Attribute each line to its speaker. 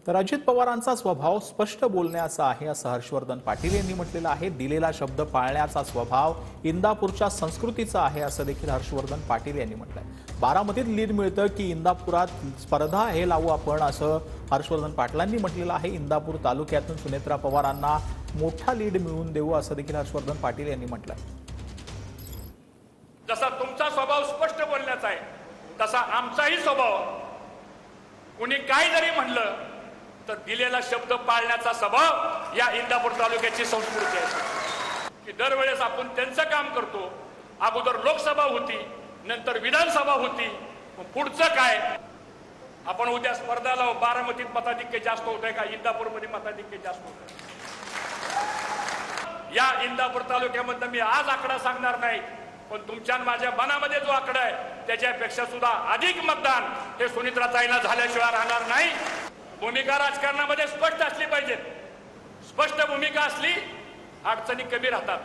Speaker 1: तर अजित पवारांचा स्वभाव स्पष्ट बोलण्याचा आहे असं हर्षवर्धन पाटील यांनी म्हटलेलं आहे। दिलेला शब्द पाळण्याचा स्वभाव इंदापूरच्या संस्कृतीचा आहे असं देखील हर्षवर्धन पाटील यांनी म्हटलंय। बारामतीत लीड मिळतं की इंदापुरात स्पर्धा हे लावू आपण असं हर्षवर्धन पाटलांनी म्हटलेलं आहे। इंदापूर तालुक्यातून सुनेत्रा पवारांना मोठा लीड मिळवून देऊ असं देखील हर्षवर्धन पाटील यांनी म्हटलंय।
Speaker 2: जसा तुमचा स्वभाव स्पष्ट बोलण्याचा आहे तसा आमचाही स्वभाव कोणी काय जरी म्हणलं तर दिलेला शब्द पाळण्याचा स्वभाव या इंदापूर तालुक्याची संस्कृती आहे की दरवेळेस आपण त्यांचं काम करतो। अगोदर लोकसभा होती, नंतर विधानसभा होती, पुढचं काय आपण उद्या स्पर्धा लावू। बारामतीत मताधिक्य जास्त होतंय का इंदापूरमध्ये मताधिक्य जास्त होतंय? या इंदापूर तालुक्यामध्ये मी आज आकडा सांगणार नाही, पण तुमच्या माझ्या मनामध्ये जो आकडा आहे त्याच्यापेक्षा सुद्धा अधिक मतदान हे सुनित्राताईंना झाल्याशिवाय राहणार नाही। भूमिका राजकारणामध्ये स्पष्ट असली पाहिजे। स्पष्ट भूमिका असली अडचणी कमी राहतात।